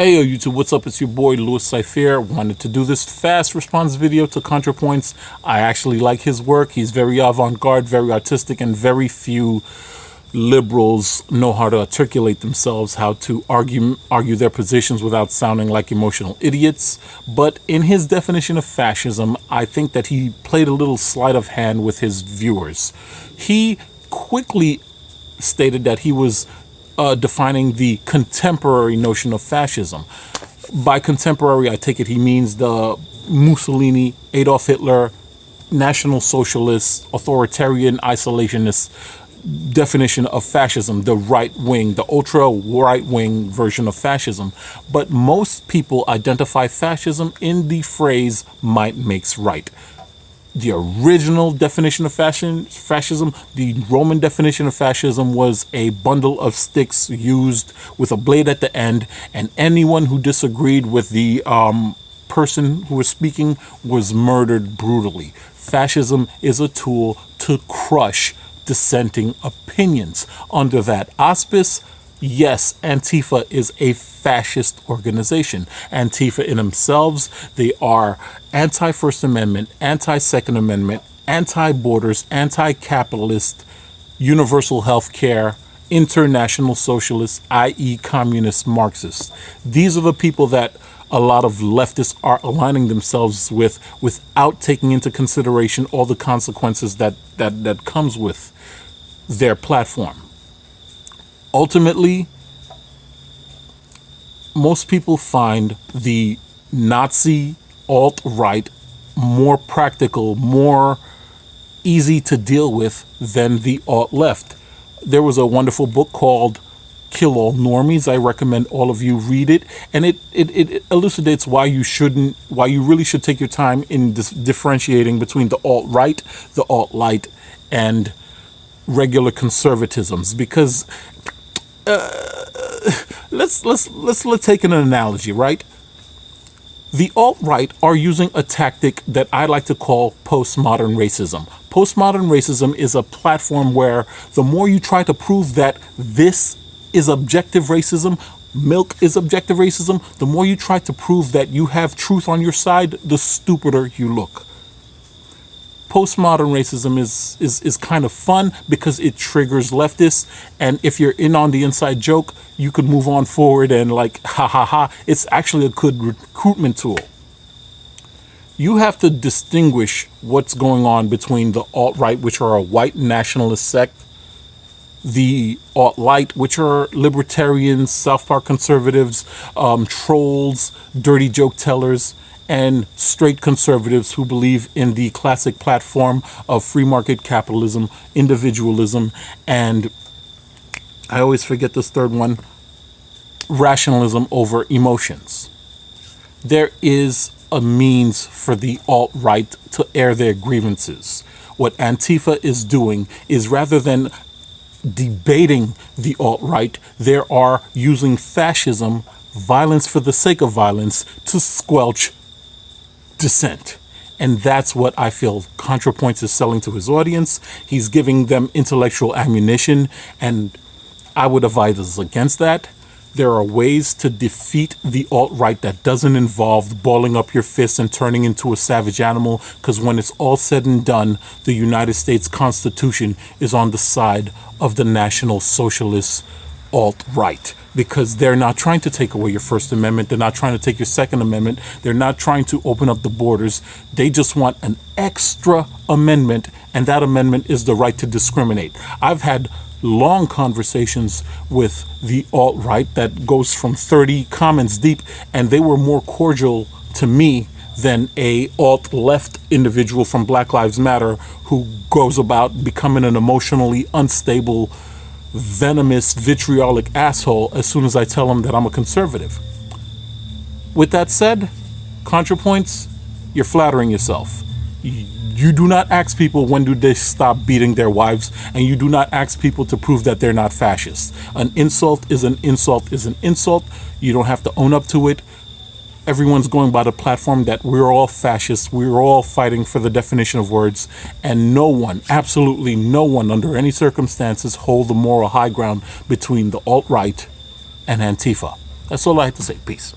Hey yo YouTube, what's up? It's your boy Louis Cypher. Wanted to do this fast response video to ContraPoints. I actually like his work. He's very avant-garde, very artistic, and very few liberals know how to articulate themselves, how to argue their positions without sounding like emotional idiots. But in his definition of fascism, I think that he played a little sleight of hand with his viewers. He quickly stated that he was defining the contemporary notion of fascism. By contemporary, I take it he means the Mussolini, Adolf Hitler, National Socialist, authoritarian, isolationist definition of fascism, the right wing, the ultra right wing version of fascism. But most people identify fascism in the phrase might makes right. The original definition of fascism, the Roman definition of fascism, was a bundle of sticks used with a blade at the end, and anyone who disagreed with the person who was speaking was murdered brutally. Fascism is a tool to crush dissenting opinions. Under that auspice, yes, Antifa is a fascist organization. Antifa in themselves, they are anti-First Amendment, anti-Second Amendment, anti-borders, anti-capitalist, universal health care, international socialists, i.e. communist Marxists. These are the people that a lot of leftists are aligning themselves with without taking into consideration all the consequences that comes with their platform. Ultimately, most people find the Nazi alt-right more practical, more easy to deal with than the alt-left. There was a wonderful book called Kill All Normies. I recommend all of you read it, and it elucidates why you really should take your time in differentiating between the alt-right, the alt-light, and regular conservatisms. Because let's take an analogy, right? The alt-right are using a tactic that I like to call postmodern racism. Postmodern racism is a platform where the more you try to prove that this is objective racism, milk is objective racism, the more you try to prove that you have truth on your side, the stupider you look. Postmodern racism is kind of fun because it triggers leftists, and if you're in on the inside joke, you could move on forward and like, ha ha ha. It's actually a good recruitment tool. You have to distinguish what's going on between the alt-right, which are a white nationalist sect, the alt-light, which are libertarians, South Park conservatives, trolls, dirty joke tellers, and straight conservatives who believe in the classic platform of free market capitalism, individualism, and I always forget this third one, rationalism over emotions. There is a means for the alt-right to air their grievances. What Antifa is doing is, rather than debating the alt-right, they are using fascism, violence for the sake of violence, to squelch dissent. And that's what I feel ContraPoints is selling to his audience. He's giving them intellectual ammunition, and I would advise against that. There are ways to defeat the alt-right that doesn't involve balling up your fists and turning into a savage animal, because when it's all said and done, the United States Constitution is on the side of the National Socialist alt-right, because they're not trying to take away your First Amendment. They're not trying to take your Second Amendment. They're not trying to open up the borders. They just want an extra amendment, and that amendment is the right to discriminate. I've had long conversations with the alt-right that goes from 30 comments deep, and they were more cordial to me than a alt-left individual from Black Lives Matter who goes about becoming an emotionally unstable, venomous, vitriolic asshole as soon as I tell him that I'm a conservative. With that said, ContraPoints, you're flattering yourself. You do not ask people when do they stop beating their wives, and you do not ask people to prove that they're not fascists. An insult is an insult is an insult. You don't have to own up to it. Everyone's going by the platform that we're all fascists, we're all fighting for the definition of words, and no one, absolutely no one under any circumstances hold the moral high ground between the alt-right and Antifa. That's all I have to say. Peace.